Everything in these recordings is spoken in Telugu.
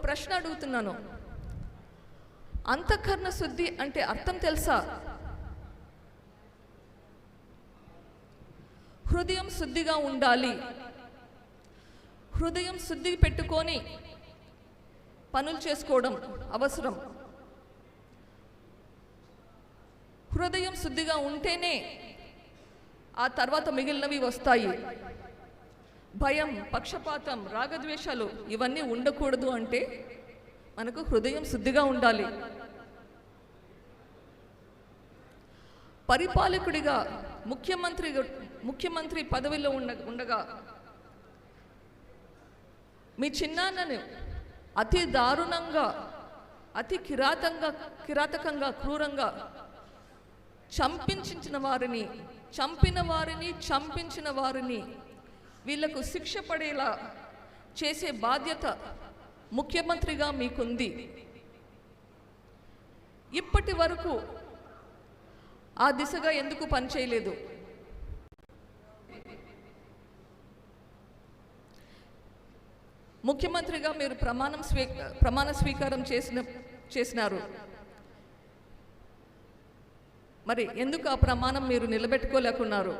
ప్రశ్న అడుగుతున్నాను. అంతఃకరణ శుద్ధి అంటే అర్థం తెలుసా? హృదయం శుద్ధిగా ఉండాలి. హృదయం శుద్ధి పెట్టుకొని పనులు చేసుకోవడం అవసరం. హృదయం శుద్ధిగా ఉంటేనే ఆ తర్వాత మిగిలినవి వస్తాయి. భయం, పక్షపాతం, రాగద్వేషాలు ఇవన్నీ ఉండకూడదు అంటే మనకు హృదయం శుద్ధిగా ఉండాలి. పరిపాలకుడిగా ముఖ్యమంత్రి పదవిలో ఉండగా మీ చిన్నాన్నను అతి దారుణంగా, అతి కిరాతకంగా, క్రూరంగా చంపిన వారిని వీళ్లకు శిక్ష పడేలా చేసే బాధ్యత ముఖ్యమంత్రిగా మీకుంది. ఇప్పటి వరకు ఆ దిశగా ఎందుకు పనిచేయలేదు? ముఖ్యమంత్రిగా మీరు ప్రమాణ స్వీకారం చేసినారు. మరి ఎందుకు ఆ ప్రమాణం మీరు నిలబెట్టుకోలేకున్నారు?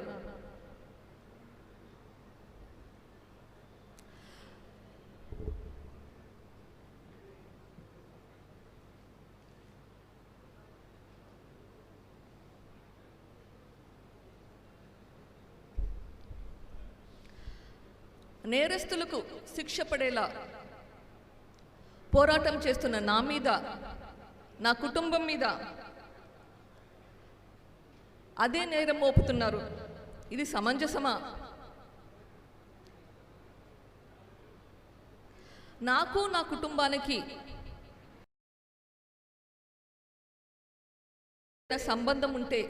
నేరస్తులకు శిక్ష పడేలా పోరాటం చేస్తున్న నా మీద, నా కుటుంబం మీద అదే నేరం మోపుతున్నారు. ఇది సమంజసమా? నాకు, నా కుటుంబానికి సంబంధం ఉంటే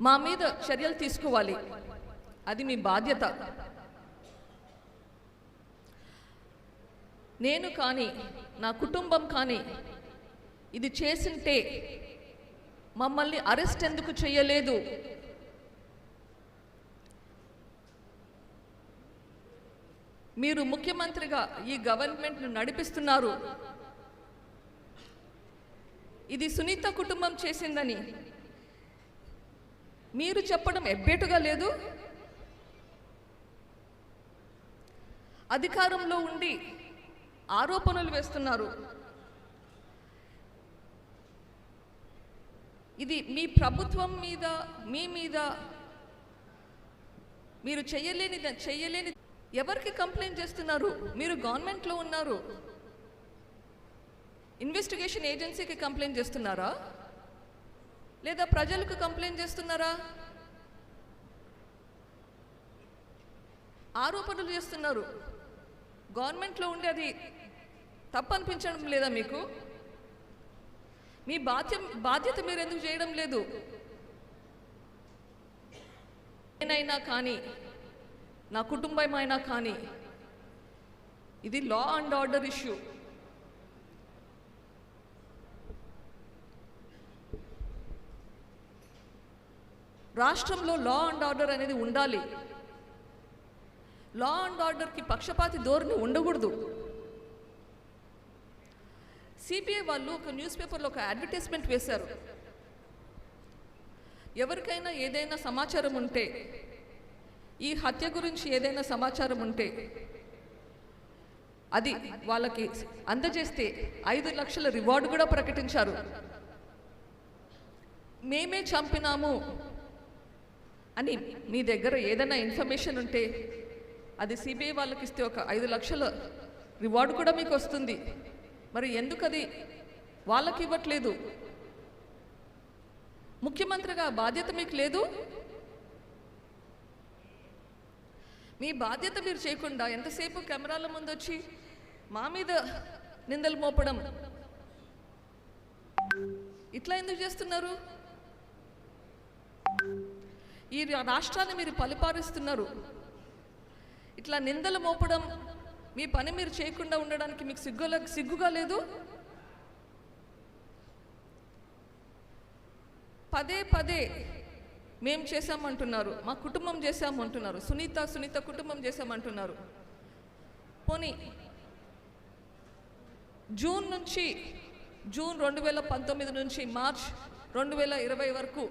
మా మీద చర్యలు తీసుకోవాలి. అది మీ బాధ్యత. నేను కానీ, నా కుటుంబం కానీ ఇది చేసింటే మమ్మల్ని అరెస్ట్ ఎందుకు చేయలేదు? మీరు ముఖ్యమంత్రిగా ఈ గవర్నమెంట్ను నడిపిస్తున్నారు. ఇది సునీత కుటుంబం చేసిందని మీరు చెప్పడం ఎబ్బేటుగా లేదు? అధికారంలో ఉండి ఆరోపణలు వేస్తున్నారు. ఇది మీ ప్రభుత్వం మీద, మీ మీద మీరు చేయలేని ఎవరికి కంప్లైంట్ చేస్తున్నారు? మీరు గవర్నమెంట్లో ఉన్నారు. ఇన్వెస్టిగేషన్ ఏజెన్సీకి కంప్లైంట్ చేస్తున్నారా? లేదా ప్రజలకు కంప్లైంట్ చేస్తున్నారా? ఆరోపణలు చేస్తున్నారు. గవర్నమెంట్లో ఉండి అది తప్పనిపించడం లేదా మీకు? మీ బాధ్యత మీరు ఎందుకు చేయడం లేదు? నేనైనా కానీ, నా కుటుంబమైనా కానీ ఇది లా అండ్ ఆర్డర్ ఇష్యూ. రాష్ట్రంలో లా అండ్ ఆర్డర్ అనేది ఉండాలి. లా అండ్ ఆర్డర్కి పక్షపాతి ధోరణి ఉండకూడదు. సిబిఐ వాళ్ళు ఒక న్యూస్ పేపర్లో ఒక అడ్వర్టైజ్మెంట్ వేశారు. ఎవరికైనా ఏదైనా సమాచారం ఉంటే, ఈ హత్య గురించి ఏదైనా సమాచారం ఉంటే అది వాళ్ళకి అందజేస్తే 5 లక్షల రివార్డు కూడా ప్రకటించారు. మేమే చంపినాము అని మీ దగ్గర ఏదైనా ఇన్ఫర్మేషన్ ఉంటే అది సిబిఐ వాళ్ళకి ఇస్తే ఒక 5 లక్షల రివార్డు కూడా మీకు వస్తుంది. మరి ఎందుకు అది వాళ్ళకి ఇవ్వట్లేదు? ముఖ్యమంత్రిగా బాధ్యత మీకు లేదు? మీ బాధ్యత మీరు చేయకుండా ఎంతసేపు కెమెరాల ముందు వచ్చి మా మీద నిందలు మోపడం, ఇట్లా ఎందుకు చేస్తున్నారు? ఈ రాష్ట్రాన్ని మీరు పరిపాలిస్తున్నారు. ఇట్లా నిందలు మోపడం, మీ పని మీరు చేయకుండా ఉండడానికి మీకు సిగ్గుగా లేదు? పదే మేం చేశామంటున్నారు, మా కుటుంబం చేశామంటున్నారు, సునీత కుటుంబం చేశామంటున్నారు. పోనీ జూన్ 2019 నుంచి మార్చ్ 2020 వరకు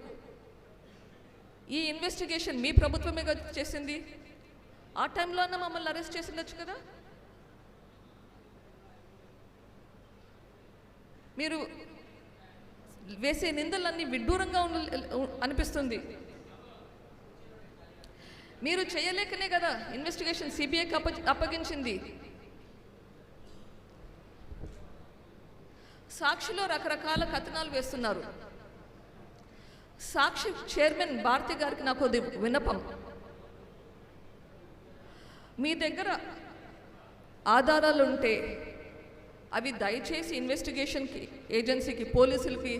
ఈ ఇన్వెస్టిగేషన్ మీ ప్రభుత్వమే చేసింది. ఆ టైంలో అన్న మమ్మల్ని అరెస్ట్ చేసిండొచ్చు కదా. మీరు వేసే నిందలన్నీ విడ్డూరంగా అనిపిస్తుంది. మీరు చేయలేకనే కదా ఇన్వెస్టిగేషన్ సిబిఐకి అప్పగించింది. సాక్షిలో రకరకాల కథనాలు వేస్తున్నారు. సాక్షి చైర్మన్ భారతి గారికి నాకు విన్నపం, మీ దగ్గర ఆధారాలు ఉంటే అవి దయచేసి ఇన్వెస్టిగేషన్కి ఏజెన్సీకి పోలీసులకి